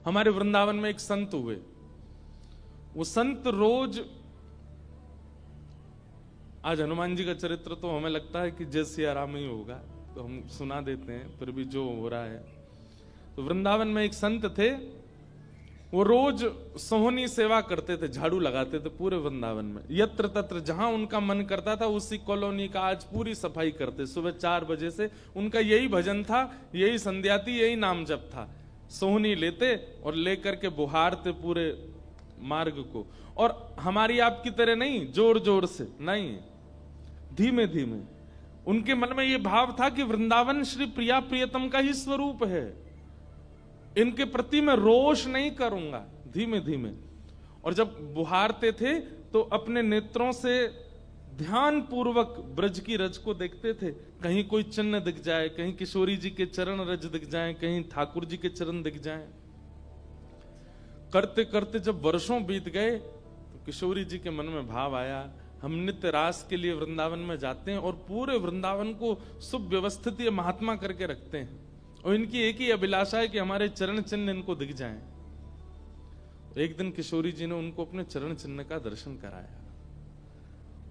हमारे वृंदावन में एक संत हुए, वो संत रोज, आज हनुमान जी का चरित्र तो हमें लगता है कि जय सिया राम ही होगा, तो हम सुना देते हैं, फिर भी जो हो रहा है। तो वृंदावन में एक संत थे, वो रोज सोहनी सेवा करते थे, झाड़ू लगाते थे पूरे वृंदावन में, यत्र तत्र जहां उनका मन करता था उसी कॉलोनी का आज पूरी सफाई करते। सुबह 4 बजे से उनका यही भजन था, यही संध्या थी, यही नाम जप था। सोहनी लेते और लेकर के बुहारते पूरे मार्ग को, और हमारी आपकी तरह नहीं जोर जोर से, नहीं, धीमे धीमे। उनके मन में यह भाव था कि वृंदावन श्री प्रिया प्रियतम का ही स्वरूप है, इनके प्रति मैं रोष नहीं करूंगा, धीमे धीमे। और जब बुहारते थे तो अपने नेत्रों से ध्यान पूर्वक ब्रज की रज को देखते थे, कहीं कोई चिन्ह दिख जाए, कहीं किशोरी जी के चरण रज दिख जाए, कहीं ठाकुर जी के चरण दिख जाए। करते करते जब वर्षों बीत गए तो किशोरी जी के मन में भाव आया, हम नित्य रास के लिए वृंदावन में जाते हैं और पूरे वृंदावन को सुव्यवस्थित ये महात्मा करके रखते हैं, और इनकी एक ही अभिलाषा है कि हमारे चरण चिन्ह इनको दिख जाएं। एक दिन किशोरी जी ने उनको अपने चरण चिन्ह का दर्शन कराया।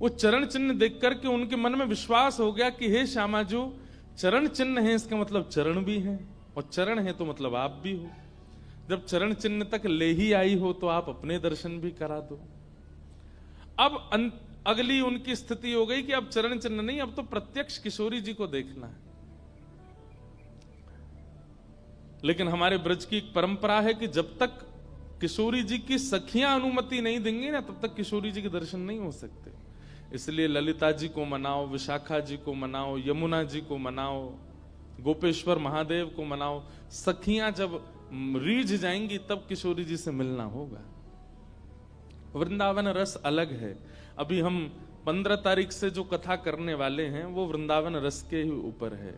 वो चरण चिन्ह देख करके उनके मन में विश्वास हो गया कि हे श्यामा, जो चरण चिन्ह है इसका मतलब चरण भी है, और चरण है तो मतलब आप भी हो। जब चरण चिन्ह तक ले ही आई हो तो आप अपने दर्शन भी करा दो। अब अगली उनकी स्थिति हो गई कि अब चरण चिन्ह नहीं, अब तो प्रत्यक्ष किशोरी जी को देखना है। लेकिन हमारे ब्रज की एक परंपरा है कि जब तक किशोरी जी की सखियां अनुमति नहीं देंगी ना, तब तक किशोरी जी के दर्शन नहीं हो सकते। इसलिए ललिता जी को मनाओ, विशाखा जी को मनाओ, यमुना जी को मनाओ, गोपेश्वर महादेव को मनाओ, सखियां जब रीझ जाएंगी तब किशोरी जी से मिलना होगा। वृंदावन रस अलग है। अभी हम 15 तारीख से जो कथा करने वाले हैं वो वृंदावन रस के ही ऊपर है।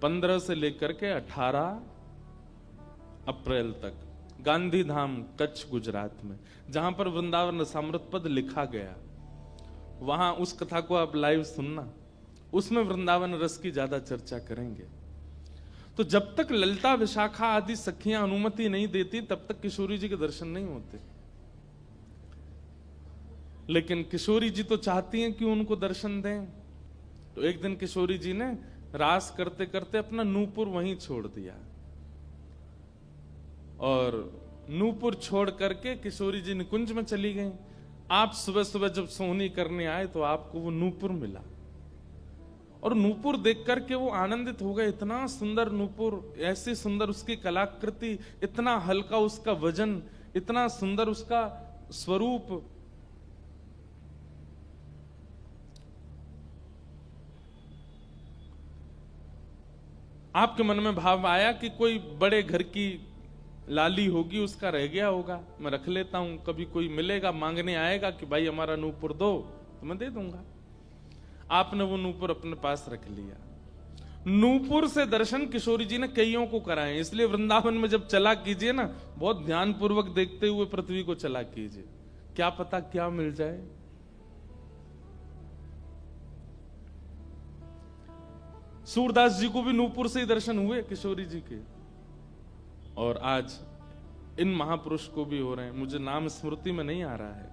15 से लेकर के 18 अप्रैल तक गांधी धाम कच्छ गुजरात में, जहां पर वृंदावन रसामृत पद लिखा गया, वहां उस कथा को आप लाइव सुनना, उसमें वृंदावन रस की ज्यादा चर्चा करेंगे। तो जब तक ललिता विशाखा आदि सखियां अनुमति नहीं देती तब तक किशोरी जी के दर्शन नहीं होते। लेकिन किशोरी जी तो चाहती हैं कि उनको दर्शन दें। तो एक दिन किशोरी जी ने रास करते करते अपना नूपुर वहीं छोड़ दिया, और नूपुर छोड़ करके किशोरी जी निकुंज में चली गई। आप सुबह सुबह जब सोहनी करने आए तो आपको वो नूपुर मिला, और नूपुर देख करके वो आनंदित हो गए। इतना सुंदर नूपुर, ऐसी सुंदर उसकी कलाकृति, इतना हल्का उसका वजन, इतना सुंदर उसका स्वरूप। आपके मन में भाव आया कि कोई बड़े घर की लाली होगी, उसका रह गया होगा, मैं रख लेता हूं, कभी कोई मिलेगा मांगने आएगा कि भाई हमारा नूपुर दो तो मैं दे दूंगा। आपने वो नूपुर अपने पास रख लिया। नूपुर से दर्शन किशोरी जी ने कईयों को कराए। इसलिए वृंदावन में जब चला कीजिए ना, बहुत ध्यान पूर्वक देखते हुए पृथ्वी को चला कीजिए, क्या पता क्या मिल जाए। सूरदास जी को भी नूपुर से ही दर्शन हुए किशोरी जी के, और आज इन महापुरुष को भी हो रहे हैं। मुझे नाम स्मृति में नहीं आ रहा है,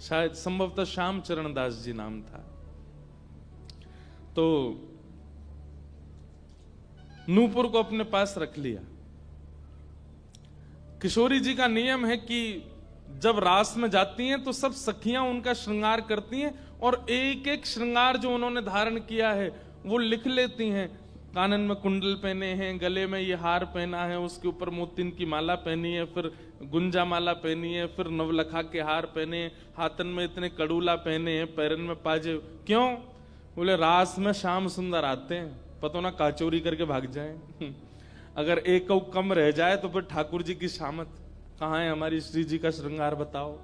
शायद संभवतः श्याम चरण दास जी नाम था। तो नूपुर को अपने पास रख लिया। किशोरी जी का नियम है कि जब रास में जाती हैं तो सब सखियां उनका श्रृंगार करती हैं, और एक एक श्रृंगार जो उन्होंने धारण किया है वो लिख लेती हैं। कानन में कुंडल पहने हैं, गले में ये हार पहना है, उसके ऊपर मोतिन की माला पहनी है, फिर गुंजा माला पहनी है, फिर नवलखा के हार पहने, हाथन में इतने कड़ूला पहने हैं, पैरन में पाजे। क्यों? बोले रास में श्याम सुंदर आते हैं, पता ना काचोरी करके भाग जाएं। अगर एक कम रह जाए तो फिर ठाकुर जी की शामत कहाँ है, हमारी श्री जी का श्रृंगार बताओ।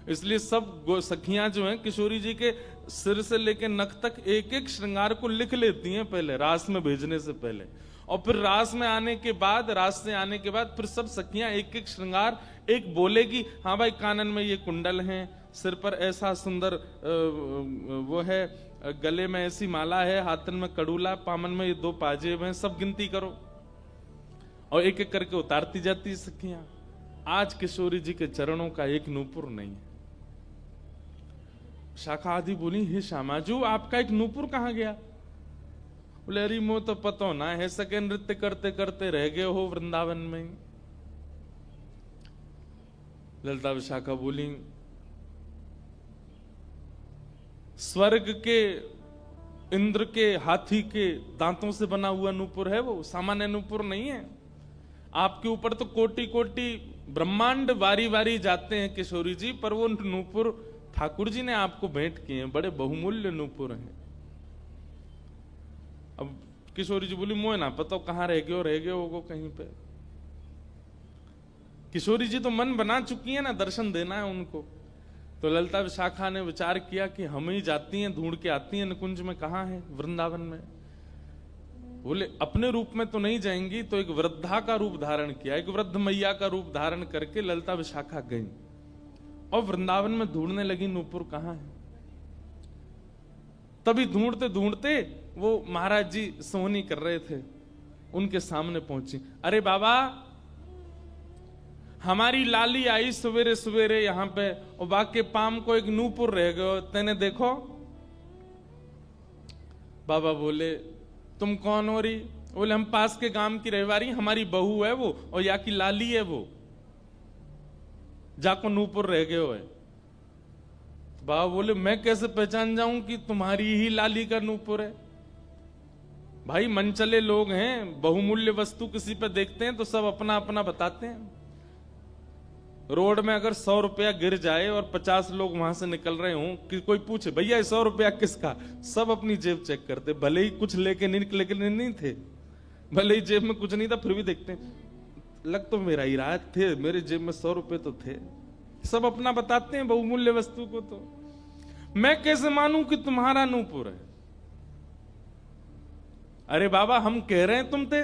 इसलिए सब सखियां जो हैं किशोरी जी के सिर से लेकर नख तक एक एक श्रृंगार को लिख लेती हैं पहले, रास में भेजने से पहले, और फिर रास में आने के बाद, रास से आने के बाद फिर सब सखियां एक एक श्रृंगार, एक बोलेगी हाँ भाई कानन में ये कुंडल हैं, सिर पर ऐसा सुंदर वो है, गले में ऐसी माला है, हाथन में कड़ूला, पामन में ये 2 पाजेब हैं, सब गिनती करो। और एक एक करके उतारती जाती सखियां। आज किशोरी जी के चरणों का एक नूपुर नहीं है। शाखा आदि बोली, हे श्यामाजू आपका एक नूपुर कहां गया? बोले अरे मो तो पतो ना है, सके नृत्य करते करते रह गए हो वृंदावन में। ललिता विशाखा बोली, स्वर्ग के इंद्र के हाथी के दांतों से बना हुआ नूपुर है वो, सामान्य नूपुर नहीं है। आपके ऊपर तो कोटि कोटि ब्रह्मांड वारी वारी जाते हैं किशोरी जी, पर वो नूपुर ठाकुर जी ने आपको भेंट किए हैं, बड़े बहुमूल्य नूपुर हैं। अब किशोरी जी बोली, मोह ना पता कहां रह गए हो कहीं पे। किशोरी जी तो मन बना चुकी है ना, दर्शन देना है उनको। तो ललिता विशाखा ने विचार किया कि हम ही जाती हैं, ढूंढ के आती हैं निकुंज में, कहां है वृंदावन में। बोले अपने रूप में तो नहीं जाएंगी, तो एक वृद्धा का रूप धारण किया, एक वृद्ध मैया का रूप धारण करके ललिता विशाखा गई और वृंदावन में ढूंढने लगी नूपुर कहां है। तभी ढूंढते ढूंढते वो महाराज जी सोहनी कर रहे थे, उनके सामने पहुंची। अरे बाबा, हमारी लाली आई सवेरे सवेरे यहां पे, और बाके पाम को एक नूपुर रह गयो, तेने देखो? बाबा बोले, तुम कौन हो रही? बोले हम पास के गांव की रहवारी, हमारी बहू है वो, और या की लाली है वो, जाको नूपुर रह गयो है। बाबा बोले, मैं कैसे पहचान जाऊं कि तुम्हारी ही लाली का नूपुर है? भाई मनचले लोग हैं, बहुमूल्य वस्तु किसी पे देखते हैं तो सब अपना अपना बताते हैं। रोड में अगर 100 रुपया गिर जाए और 50 लोग वहां से निकल रहे हों, कि कोई पूछे भैया 100 रुपया किसका, सब अपनी जेब चेक करते, भले ही कुछ लेके नहीं थे, भले ही जेब में कुछ नहीं था, फिर भी देखते लग तो मेरा ही रहा थे, मेरे जेब में 100 रुपए तो थे। सब अपना बताते हैं बहुमूल्य वस्तु को। तो मैं कैसे मानूं कि तुम्हारा नूपुर है? अरे बाबा हम कह रहे हैं तुम थे।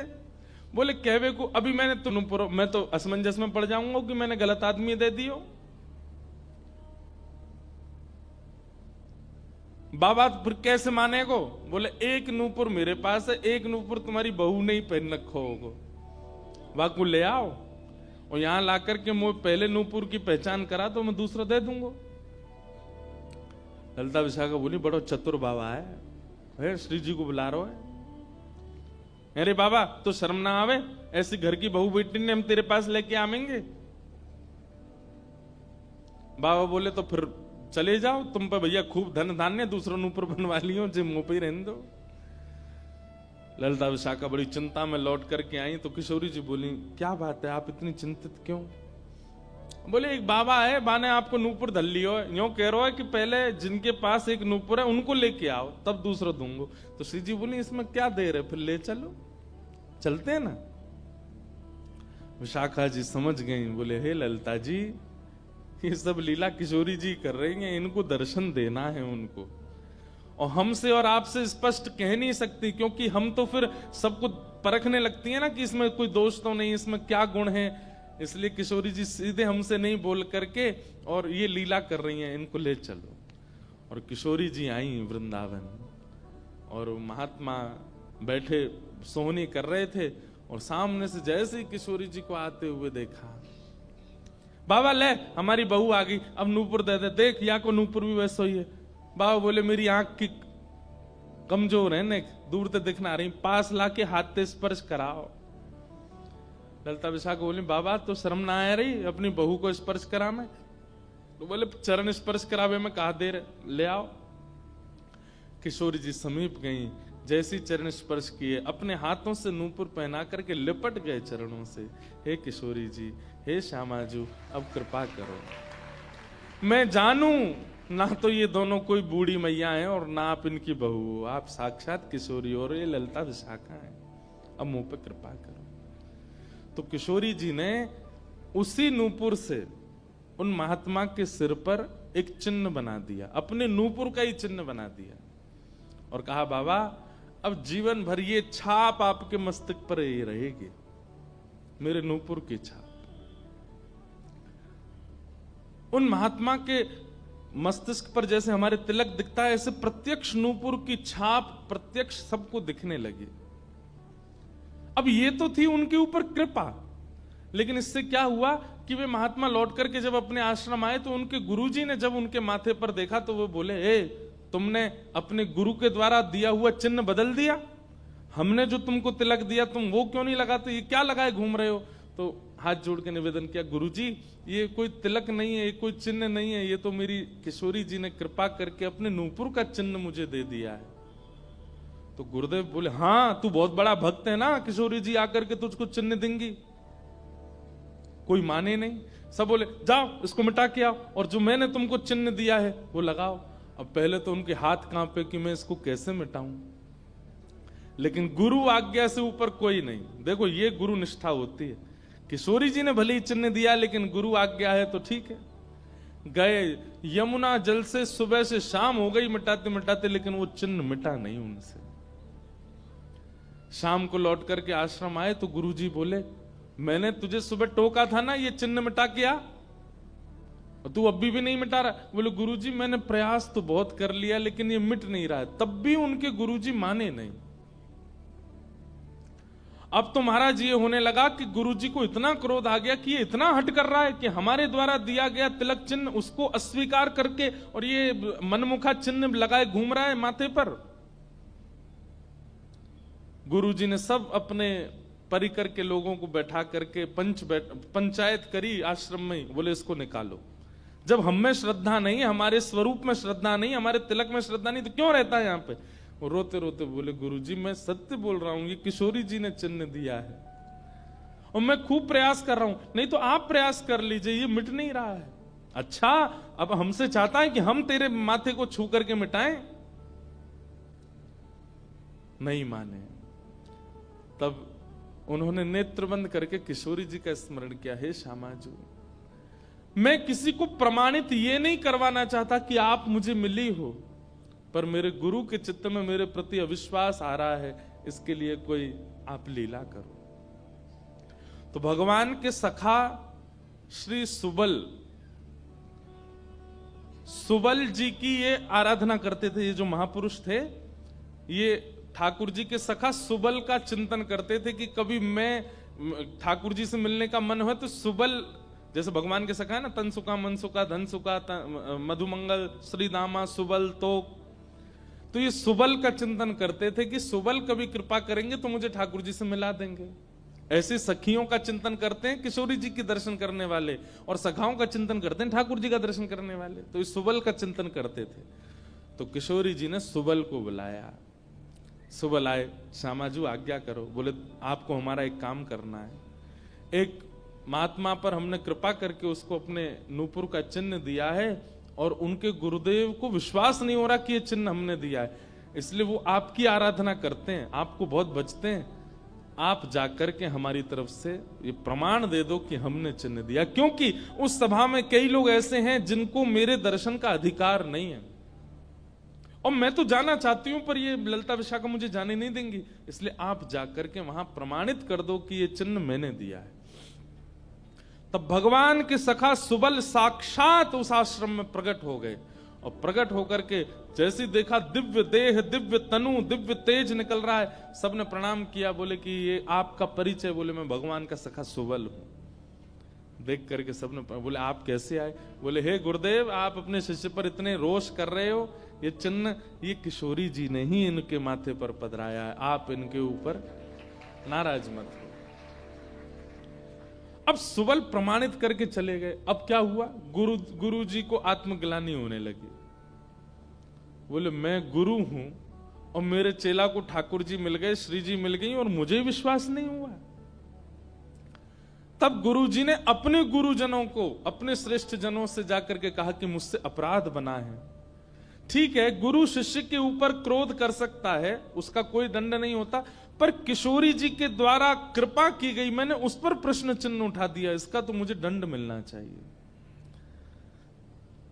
बोले कहवे को अभी मैंने तो नूपुर, मैं तो असमंजस में पड़ जाऊंगा कि मैंने गलत आदमी दे दियो। बाबा फिर कैसे मानेगो? बोले एक नूपुर मेरे पास है, एक नूपुर तुम्हारी बहू ने ही पहन रखो होगो, वाकू ले आओ और यहां लाकर के मुझे पहले नूपुर की पहचान करा तो मैं दूसरा दे दूंगा। ललिता विशाखा बोली, बड़ो चतुर बाबा है, श्री जी को बुला रहा है। अरे बाबा तो शर्म ना आवे, ऐसी घर की बहू बेटी ने हम तेरे पास लेके आवेंगे? बाबा बोले, तो फिर चले जाओ, तुम पे भैया खूब धन धान्य, दूसरा नूपुर बनवा लियो, जे मुंह पे ही रहने दो। ललिता विशाखा बड़ी चिंता में लौट करके आई तो किशोरी जी बोली, क्या बात है, आप इतनी चिंतित क्यों? बोले एक बाबा है, बाने आपको नूपुर धल लियो, यूं कह रहा है कि पहले जिनके पास एक नूपुर है उनको लेके आओ, तब दूसरा दूंगा। तो श्री जी बोली, इसमें क्या देर है, फिर ले चलो, चलते हैं ना। विशाखा जी समझ गई, बोले हे ललिता जी, ये सब लीला किशोरी जी कर रही हैं, इनको दर्शन देना है उनको, और हमसे और आपसे स्पष्ट कह नहीं सकती, क्योंकि हम तो फिर सबको परखने लगती है ना कि इसमें कोई दोष तो नहीं, इसमें क्या गुण है। इसलिए किशोरी जी सीधे हमसे नहीं बोल करके और ये लीला कर रही हैं, इनको ले चलो। और किशोरी जी आई वृंदावन, और महात्मा बैठे सोहनी कर रहे थे, और सामने से जैसे ही किशोरी जी को आते हुए देखा, बाबा ले हमारी बहू आ गई, अब नूपुर दे दे, देख या को नूपुर भी वैसा ही है। बाबा बोले, मेरी आंख की कमजोर है ने, दूर से दिखना रही, पास लाके हाथ से स्पर्श कराओ। ललिता विशाखा बोली, बाबा तो शर्म ना आ रही अपनी बहू को स्पर्श करा में? तो बोले चरण स्पर्श करावे में कहा देर, ले आओ। किशोरी जी समीप गई, जैसी चरण स्पर्श किए, अपने हाथों से नूपुर पहना करके लिपट गए चरणों से। हे किशोरी जी, हे श्यामाजू, अब कृपा करो, मैं जानू ना तो ये दोनों कोई बूढ़ी मैया हैं और ना आप इनकी बहू, आप साक्षात किशोरी और ये ललिता विशाखा है, अब मुंह पे कृपा करो। तो किशोरी जी ने उसी नूपुर से उन महात्मा के सिर पर एक चिन्ह बना दिया, अपने नूपुर का ही चिन्ह बना दिया, और कहा बाबा अब जीवन भर ये छाप आपके मस्तक पर ही रहेगी, मेरे नूपुर की छाप। उन महात्मा के मस्तिष्क पर जैसे हमारे तिलक दिखता है, ऐसे प्रत्यक्ष नूपुर की छाप प्रत्यक्ष सबको दिखने लगी। अब ये तो थी उनके ऊपर कृपा, लेकिन इससे क्या हुआ कि वे महात्मा लौट करके जब अपने आश्रम आए तो उनके गुरुजी ने जब उनके माथे पर देखा तो वो बोले, तुमने अपने गुरु के द्वारा दिया हुआ चिन्ह बदल दिया, हमने जो तुमको तिलक दिया तुम वो क्यों नहीं लगाते, ये क्या लगाए घूम रहे हो। तो हाथ जोड़ के निवेदन किया, गुरुजी ये कोई तिलक नहीं है, ये कोई चिन्ह नहीं है, ये तो मेरी किशोरी जी ने कृपा करके अपने नूपुर का चिन्ह मुझे दे दिया है। तो गुरुदेव बोले, हाँ तू बहुत बड़ा भक्त है ना, किशोरी जी आकर के तुझको चिन्ह देंगी। कोई माने नहीं, सब बोले जाओ इसको मिटा के आओ, और जो मैंने तुमको चिन्ह दिया है वो लगाओ। अब पहले तो उनके हाथ कांपे कि मैं इसको कैसे मिटाऊं, लेकिन गुरु आज्ञा से ऊपर कोई नहीं। देखो ये गुरु निष्ठा होती है। किशोरी जी ने भले ही चिन्ह दिया, लेकिन गुरु आज्ञा है तो ठीक है। गए यमुना जल से सुबह से शाम हो गई मिटाते मिटाते, लेकिन वो चिन्ह मिटा नहीं उनसे। शाम को लौट करके आश्रम आए तो गुरुजी बोले, मैंने तुझे सुबह टोका था ना ये चिन्ह मिटा के आ, और तू अभी भी नहीं मिटा रहा। बोले गुरुजी मैंने प्रयास तो बहुत कर लिया लेकिन ये मिट नहीं रहा है। तब भी उनके गुरुजी माने नहीं। अब तो महाराज ये होने लगा कि गुरुजी को इतना क्रोध आ गया कि ये इतना हट कर रहा है कि हमारे द्वारा दिया गया तिलक चिन्ह उसको अस्वीकार करके और ये मनमुखा चिन्ह लगाए घूम रहा है माथे पर। गुरुजी ने सब अपने परिकर के लोगों को बैठा करके पंचायत करी आश्रम में। बोले इसको निकालो, जब हम में श्रद्धा नहीं, हमारे स्वरूप में श्रद्धा नहीं, हमारे तिलक में श्रद्धा नहीं, तो क्यों रहता है यहाँ पे। वो रोते रोते बोले गुरुजी मैं सत्य बोल रहा हूं, ये किशोरी जी ने चिन्ह दिया है और मैं खूब प्रयास कर रहा हूं, नहीं तो आप प्रयास कर लीजिए, ये मिट नहीं रहा है। अच्छा अब हमसे चाहता है कि हम तेरे माथे को छू करके मिटाएं, नहीं माने। तब उन्होंने नेत्र बंद करके किशोरी जी का स्मरण किया, हे श्यामाजू मैं किसी को प्रमाणित ये नहीं करवाना चाहता कि आप मुझे मिली हो, पर मेरे गुरु के चित्त में मेरे प्रति अविश्वास आ रहा है, इसके लिए कोई आप लीला करो। तो भगवान के सखा श्री सुबल जी की ये आराधना करते थे। ये जो महापुरुष थे ये ठाकुर जी के सखा सुबल का चिंतन करते थे कि कभी मैं ठाकुर जी से मिलने का मन हो तो सुबल, जैसे भगवान के सखा है ना, तनसुका मनसुका धनसुका मधुमंगल श्रीदामा सुबल, तो ये सुबल का चिंतन करते थे कि सुबल कभी कृपा करेंगे तो मुझे ठाकुर जी से मिला देंगे। ऐसे सखियों का चिंतन करते हैं किशोरी जी के दर्शन करने वाले, और सखाओं का चिंतन करते हैं ठाकुर जी का दर्शन करने वाले। तो इस सुबल का चिंतन करते थे। तो किशोरी जी ने सुबल को बुलाया। सुबल आए, श्यामाजू आज्ञा करो। बोले आपको हमारा एक काम करना है। एक महात्मा पर हमने कृपा करके उसको अपने नूपुर का चिन्ह दिया है और उनके गुरुदेव को विश्वास नहीं हो रहा कि ये चिन्ह हमने दिया है, इसलिए वो आपकी आराधना करते हैं, आपको बहुत बचते हैं। आप जाकर के हमारी तरफ से ये प्रमाण दे दो कि हमने चिन्ह दिया, क्योंकि उस सभा में कई लोग ऐसे हैं जिनको मेरे दर्शन का अधिकार नहीं है और मैं तो जाना चाहती हूं पर ये ललिता विशाखा मुझे जाने नहीं देंगी, इसलिए आप जाकर के वहां प्रमाणित कर दो कि ये चिन्ह मैंने दिया है। तब भगवान के सखा सुबल साक्षात उस आश्रम में प्रकट हो गए और प्रकट होकर के जैसे देखा दिव्य देह, दिव्य तनु, दिव्य तेज निकल रहा है, सबने प्रणाम किया। बोले कि ये आपका परिचय। बोले मैं भगवान का सखा सुबल हूं। देख करके सबने बोले आप कैसे आए। बोले हे गुरुदेव आप अपने शिष्य पर इतने रोष कर रहे हो, ये चिन्ह ये किशोरी जी ने ही इनके माथे पर पधराया है, आप इनके ऊपर नाराज मत हो। अब सुबल प्रमाणित करके चले गए। अब क्या हुआ, गुरु जी को आत्मग्लानि होने लगी। बोले मैं गुरु हूं और मेरे चेला को ठाकुर जी मिल गए, श्री जी मिल गई और मुझे विश्वास नहीं हुआ। तब गुरु जी ने अपने गुरुजनों को, अपने श्रेष्ठ जनों से जाकर के कहा कि मुझसे अपराध बना है। ठीक है, गुरु शिष्य के ऊपर क्रोध कर सकता है, उसका कोई दंड नहीं होता, पर किशोरी जी के द्वारा कृपा की गई, मैंने उस पर प्रश्न चिन्ह उठा दिया, इसका तो मुझे दंड मिलना चाहिए।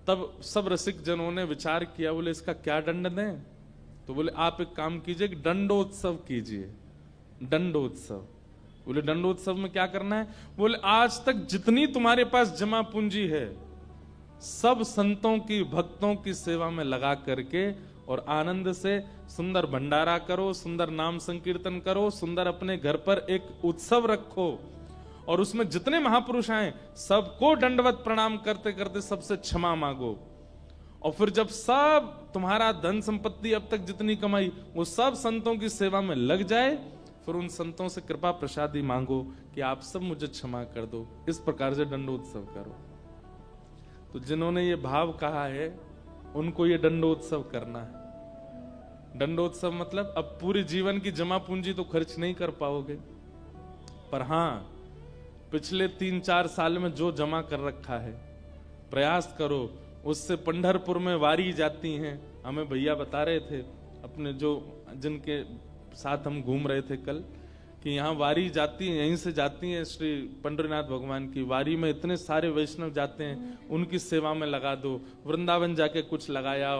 तब सब रसिक जनों ने विचार किया। बोले इसका क्या दंड दें। तो बोले आप एक काम कीजिए, दंडोत्सव कीजिए। दंडोत्सव। बोले दंडोत्सव में क्या करना है। बोले आज तक जितनी तुम्हारे पास जमा पूंजी है सब संतों की, भक्तों की सेवा में लगा करके और आनंद से सुंदर भंडारा करो, सुंदर नाम संकीर्तन करो, सुंदर अपने घर पर एक उत्सव रखो और उसमें जितने महापुरुष आए सबको दंडवत प्रणाम करते करते सबसे क्षमा मांगो। और फिर जब सब तुम्हारा धन संपत्ति अब तक जितनी कमाई वो सब संतों की सेवा में लग जाए, फिर उन संतों से कृपा प्रसादी मांगो कि आप सब मुझे क्षमा कर दो। इस प्रकार से दंडोत्सव करो। तो जिन्होंने ये भाव कहा है उनको ये दंडोत्सव करना है। दंडोत्सव मतलब अब पूरे जीवन की जमा पूंजी तो खर्च नहीं कर पाओगे, पर हां पिछले 3-4 साल में जो जमा कर रखा है प्रयास करो उससे। पंढरपुर में वारी जाती हैं, हमें भैया बता रहे थे अपने जो जिनके साथ हम घूम रहे थे कल, कि यहाँ वारी जाती है, यहीं से जाती है श्री पंडरीनाथ भगवान की वारी में इतने सारे वैष्णव जाते हैं, उनकी सेवा में लगा दो। वृंदावन जाके कुछ लगाया,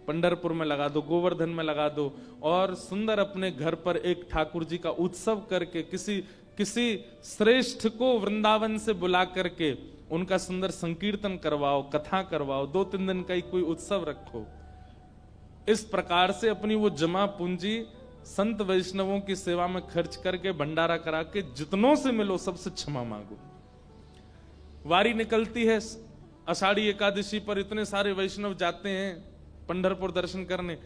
पंढरपुर में लगा दो, गोवर्धन में लगा दो, और सुंदर अपने घर पर एक ठाकुर जी का उत्सव करके किसी श्रेष्ठ को वृंदावन से बुला करके उनका सुंदर संकीर्तन करवाओ, कथा करवाओ, 2-3 दिन का ही कोई उत्सव रखो। इस प्रकार से अपनी वो जमा पूंजी संत वैष्णवों की सेवा में खर्च करके भंडारा करा के जितनों से मिलो सबसे क्षमा मांगो। वारी निकलती है आषाढ़ी एकादशी पर, इतने सारे वैष्णव जाते हैं पंढरपुर दर्शन करने,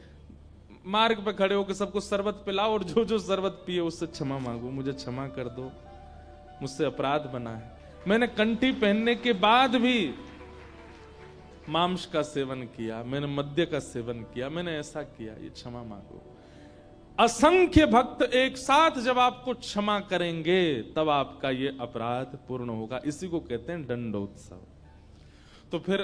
मार्ग पे खड़े होकर सबको शरबत पिलाओ और जो जो शरबत पिए उससे क्षमा मांगो, मुझे क्षमा कर दो, मुझसे अपराध बना है, मैंने कंठी पहनने के बाद भी मांस का सेवन किया, मैंने मद्य का सेवन किया, मैंने ऐसा किया, ये क्षमा मांगो। असंख्य भक्त एक साथ जब आपको क्षमा करेंगे तब आपका ये अपराध पूर्ण होगा। इसी को कहते हैं दंडोत्सव। तो फिर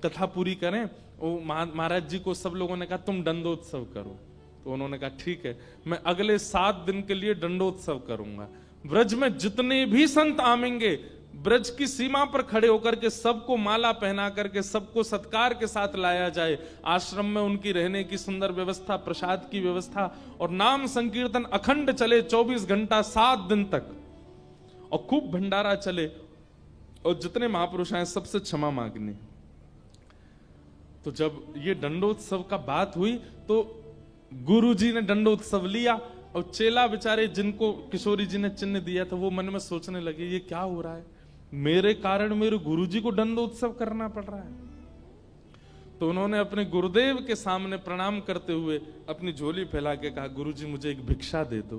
कथा पूरी करें। वो महाराज जी को सब लोगों ने कहा तुम दंडोत्सव करो, तो उन्होंने कहा ठीक है, मैं अगले 7 दिन के लिए दंडोत्सव करूंगा। ब्रज में जितने भी संत आवेंगे ब्रज की सीमा पर खड़े होकर के सबको माला पहना करके सबको सत्कार के साथ लाया जाए। आश्रम में उनकी रहने की सुंदर व्यवस्था, प्रसाद की व्यवस्था, और नाम संकीर्तन अखंड चले 24 घंटा 7 दिन तक, और खूब भंडारा चले, और जितने महापुरुष आए सबसे क्षमा मांगनी। तो जब ये दंडोत्सव का बात हुई तो गुरु जी ने दंडोत्सव लिया, और चेला बेचारे जिनको किशोरी जी ने चिन्ह दिया था वो मन में सोचने लगे ये क्या हो रहा है, मेरे कारण मेरे गुरुजी को दंडोत्सव करना पड़ रहा है। तो उन्होंने अपने गुरुदेव के सामने प्रणाम करते हुए अपनी झोली फैला के कहा गुरुजी मुझे एक भिक्षा दे दो।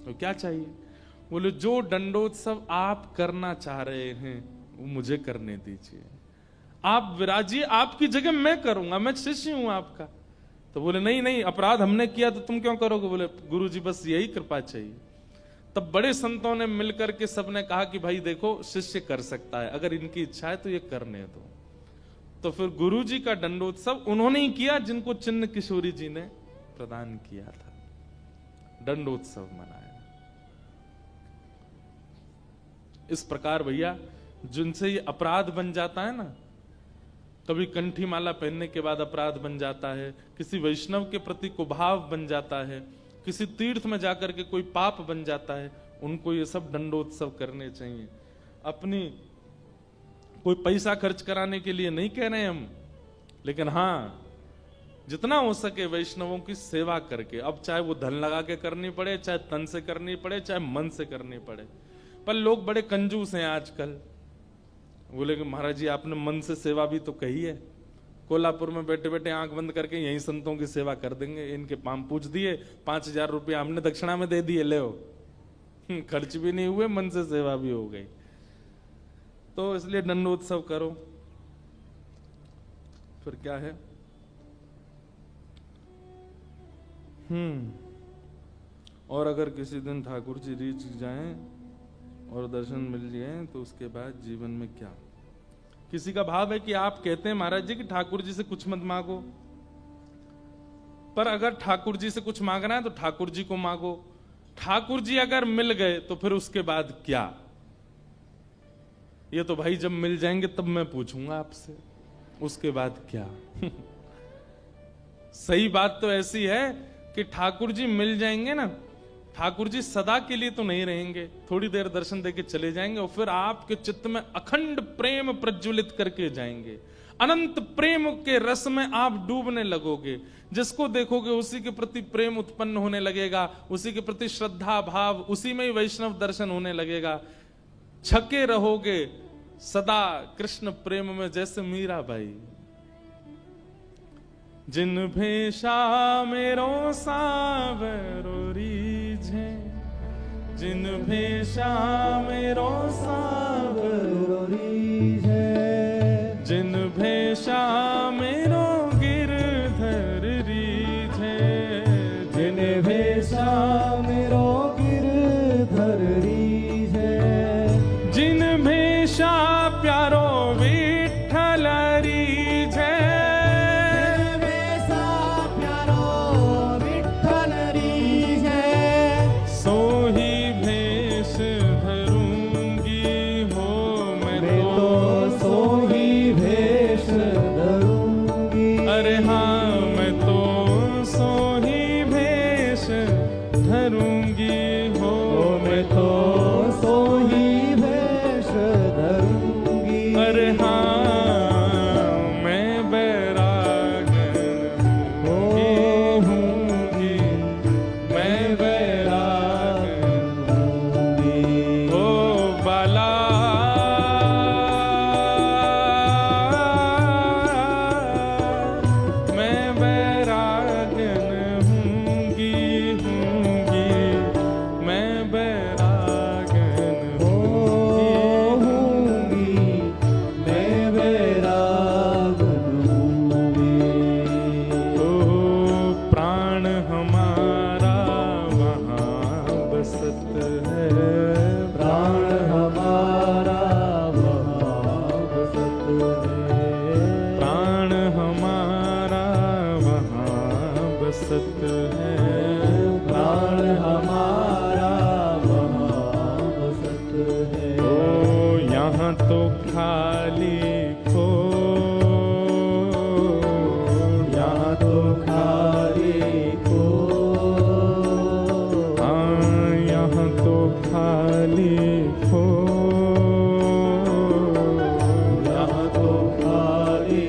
तो क्या चाहिए? बोले जो दंडोत्सव आप करना चाह रहे हैं वो मुझे करने दीजिए, आप विराजिए, आपकी जगह मैं करूंगा, मैं शिष्य हूं आपका। तो बोले नहीं नहीं, अपराध हमने किया तो तुम क्यों करोगे? बोले गुरुजी बस यही कृपा चाहिए। तब बड़े संतों ने मिलकर के सबने कहा कि भाई देखो शिष्य कर सकता है, अगर इनकी इच्छा है तो ये करने दो। तो फिर गुरुजी का दंडोत्सव उन्होंने ही किया जिनको चिन्ह किशोरी जी ने प्रदान किया था, दंडोत्सव मनाया। इस प्रकार भैया जिनसे ये अपराध बन जाता है ना, कभी कंठी माला पहनने के बाद अपराध बन जाता है, किसी वैष्णव के प्रति कुभाव बन जाता है, किसी तीर्थ में जाकर के कोई पाप बन जाता है, उनको ये सब दंडोत्सव करने चाहिए। अपनी कोई पैसा खर्च कराने के लिए नहीं कह रहे हम, लेकिन हाँ जितना हो सके वैष्णवों की सेवा करके, अब चाहे वो धन लगा के करनी पड़े, चाहे तन से करनी पड़े, चाहे मन से करनी पड़े। पर लोग बड़े कंजूस हैं आजकल। बोले कि महाराज जी आपने मन से सेवा भी तो कही है, कोल्हापुर में बैठे बैठे आंख बंद करके यही संतों की सेवा कर देंगे, इनके पाम पूछ दिए, 5000 रुपया हमने दक्षिणा में दे दिए, ले खर्च भी नहीं हुए, मन से सेवा भी हो गई। तो इसलिए दंडोत्सव करो। फिर क्या है, और अगर किसी दिन ठाकुर जी रीच जाएं और दर्शन मिल जाए तो उसके बाद जीवन में क्या? किसी का भाव है कि आप कहते हैं महाराज जी कि ठाकुर जी से कुछ मत मांगो, पर अगर ठाकुर जी से कुछ मांगना है तो ठाकुर जी को मांगो। ठाकुर जी अगर मिल गए तो फिर उसके बाद क्या? ये तो भाई जब मिल जाएंगे तब मैं पूछूंगा आपसे, उसके बाद क्या? सही बात तो ऐसी है कि ठाकुर जी मिल जाएंगे ना, ठाकुर जी सदा के लिए तो नहीं रहेंगे, थोड़ी देर दर्शन देके चले जाएंगे और फिर आपके चित्त में अखंड प्रेम प्रज्वलित करके जाएंगे। अनंत प्रेम के रस में आप डूबने लगोगे। जिसको देखोगे उसी के प्रति प्रेम उत्पन्न होने लगेगा, उसी के प्रति श्रद्धा भाव, उसी में ही वैष्णव दर्शन होने लगेगा। छके रहोगे सदा कृष्ण प्रेम में, जैसे मीरा बाई। जिन भेषा मेरो सावरो रीझे, जिन भेषा मेरो सावरो रीझे, जिन भेषा मेरो गिरधर रीझे, जिन भेषा मेरो गिरधर रीझे, जिन भेषा प्यारो विठ्ठल रीझे, जिन भेषा प्यारो विठ्ठल रीझे, सोही भेष धरूंगी हो मैं तो, सोही भेष धरूंगी। अरे हाँ मैं तो सोही भेष धरूंगी हो मैं तो, सोही भेष धरूंगी। अरे हाँ मैं बैरागन होऊंगी, मैं बैरागन होऊंगी। ओ बाला मैं बैरागन होऊंगी, मैं बैरागन होऊंगी, मैं बैरागन होऊंगी। ओ प्राण हमारा वहाँ बसत है, प्राण हमारा वहाँ बसत है, प्राण हमारा वहाँ बसत है, प्राण हमारा वहाँ बसत है। ओ यहाँ तो खाली खो, यहाँ तो खाली खो, हाँ यहाँ तो खाली खो, यहाँ तो खाली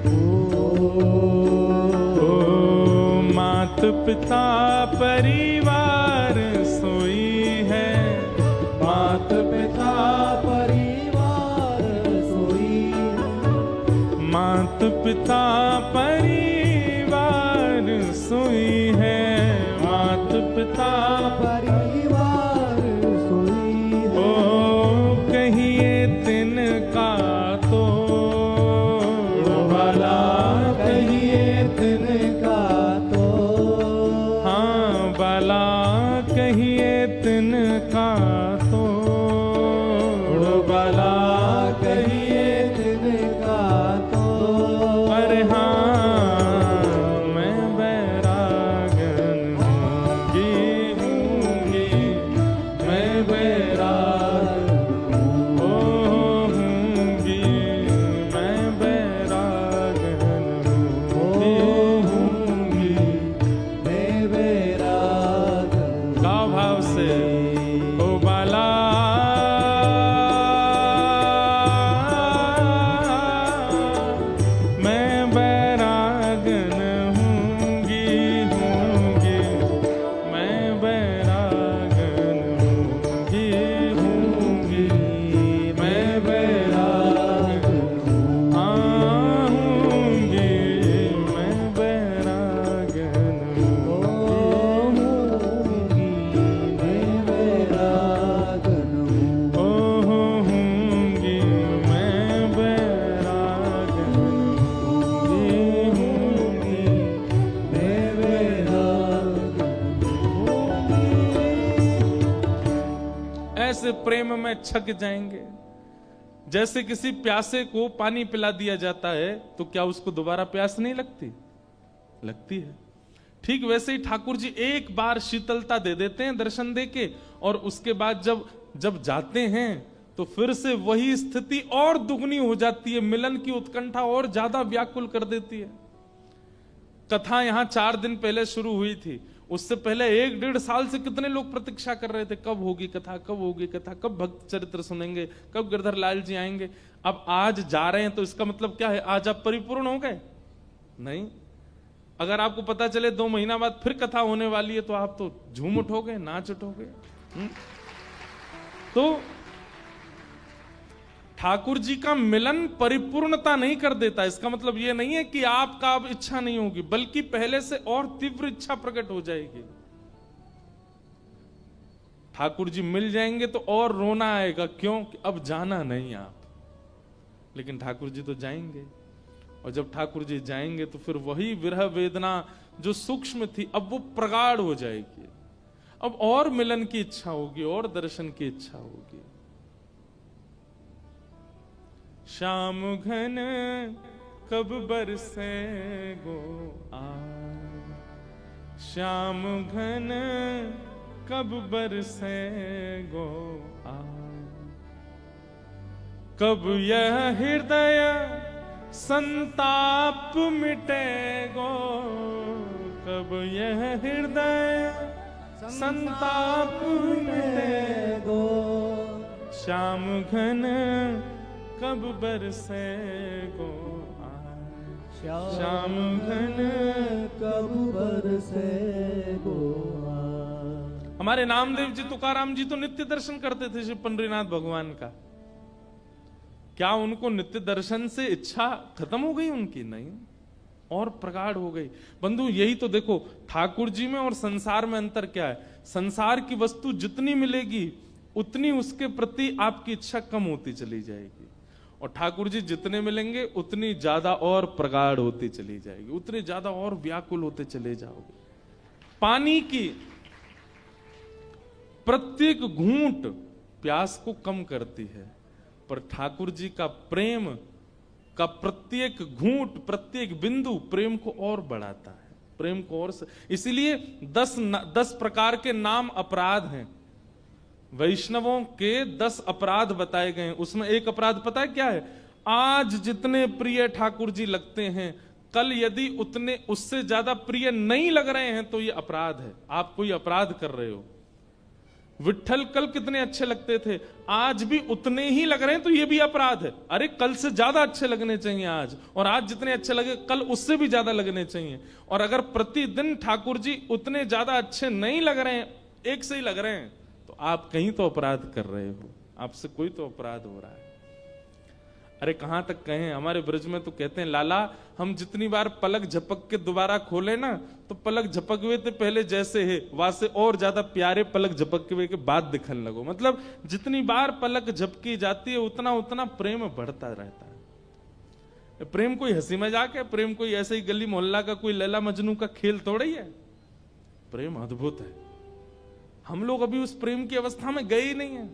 खो। ओ मात पिता परिवार सोई है, मात पिता परिवार सोई है, मात पिता परिवार सोई है, मात पिता परिवार सोई है। ओ कहिए तिनका तो भला, कहिए तिनका तो, हाँ भला कहिए तिनका तो, भला कहिए तिनका तो। अरे हाँ मैं बैरागन होऊंगी, मैं बैरागन होऊंगी, मैं बैरागन होऊंगी, मैं बैरागन। गाओ भाव से। ओ बाला मैं बैरागन होऊंगी, मैं बैरागन होऊंगी, मैं बैरागन होऊंगी, मैं बैरागन होऊंगी, मैं बैरागन होऊंगी, मैं बैरागन होऊंगी, मैं बैरागन होऊंगी। ऐसे प्रेम में छक जाएंगे। जैसे किसी प्यासे को पानी पिला दिया जाता है तो क्या उसको दोबारा प्यास नहीं लगती? लगती है। ठीक वैसे ही ठाकुर जी एक बार शीतलता दे देते हैं दर्शन देके, और उसके बाद जब जाते हैं तो फिर से वही स्थिति और दुगनी हो जाती है, मिलन की उत्कंठा और ज्यादा व्याकुल कर देती है। कथा यहां 4 दिन पहले शुरू हुई थी, उससे पहले 1-1.5 साल से कितने लोग प्रतीक्षा कर रहे थे, कब होगी कथा, कब होगी कथा, कब भक्त चरित्र सुनेंगे, कब गिरधर लाल जी आएंगे। अब आज जा रहे हैं तो इसका मतलब क्या है, आज आप परिपूर्ण हो गए? नहीं। अगर आपको पता चले 2 महीना बाद फिर कथा होने वाली है तो आप तो झूम उठोगे, नाच उठोगे। तो ठाकुर जी का मिलन परिपूर्णता नहीं कर देता। इसका मतलब यह नहीं है कि आपका अब इच्छा नहीं होगी, बल्कि पहले से और तीव्र इच्छा प्रकट हो जाएगी। ठाकुर जी मिल जाएंगे तो और रोना आएगा, क्यों कि अब जाना नहीं आप। लेकिन ठाकुर जी तो जाएंगे, और जब ठाकुर जी जाएंगे तो फिर वही विरह वेदना जो सूक्ष्म थी अब वो प्रगाढ़ हो जाएगी। अब और मिलन की इच्छा होगी, और दर्शन की इच्छा होगी। श्याम घन कब बरसे गो आए, श्याम घन कब बरसे गो आए, कब यह हृदय संताप मिटेगो, कब यह हृदय संताप मिटेगो, श्याम घन कब बरसेगो आए, श्याम घन कब बरसेगो आए। हमारे नामदेव जी, तुकाराम जी तो नित्य दर्शन करते थे श्री पंडरीनाथ भगवान का। क्या उनको नित्य दर्शन से इच्छा खत्म हो गई उनकी? नहीं, और प्रगाढ़ हो गई। बंधु यही तो देखो, ठाकुर जी में और संसार में अंतर क्या है। संसार की वस्तु जितनी मिलेगी उतनी उसके प्रति आपकी इच्छा कम होती चली जाएगी, और ठाकुर जी जितने मिलेंगे उतनी ज्यादा और प्रगाढ़ होती चली जाएगी, उतने ज्यादा और व्याकुल होते चले जाओगे। पानी की प्रत्येक घूंट प्यास को कम करती है, पर ठाकुर जी का प्रेम का प्रत्येक घूंट, प्रत्येक बिंदु प्रेम को और बढ़ाता है, प्रेम को और। इसीलिए 10 प्रकार के नाम अपराध हैं। वैष्णवों के 10 अपराध बताए गए हैं। उसमें एक अपराध पता है क्या है? आज जितने प्रिय ठाकुर जी लगते हैं, कल यदि उतने उससे ज्यादा प्रिय नहीं लग रहे हैं तो ये अपराध है। आप कोई अपराध कर रहे हो। विट्ठल कल कितने अच्छे लगते थे, आज भी उतने ही लग रहे हैं तो ये भी अपराध है। अरे कल से ज्यादा अच्छे लगने चाहिए आज, और आज जितने अच्छे लगे कल उससे भी ज्यादा लगने चाहिए। और अगर प्रतिदिन ठाकुर जी उतने ज्यादा अच्छे नहीं लग रहे हैं, एक से ही लग रहे हैं, तो आप कहीं तो अपराध कर रहे हो, आपसे कोई तो अपराध हो रहा है। अरे कहां तक कहें, हमारे ब्रज में तो कहते हैं, लाला हम जितनी बार पलक झपक के दोबारा खोले ना, तो पलक झपक हुए थे पहले जैसे है वैसे और ज्यादा प्यारे पलक झपक हुए के बाद दिखने लगो। मतलब जितनी बार पलक झपकी जाती है उतना उतना प्रेम बढ़ता रहता है। प्रेम कोई हंसी मजाक है, प्रेम कोई ऐसे ही गली मोहल्ला का कोई लैला मजनू का खेल थोड़ा ही है। प्रेम अद्भुत है। हम लोग अभी उस प्रेम की अवस्था में गए ही नहीं है।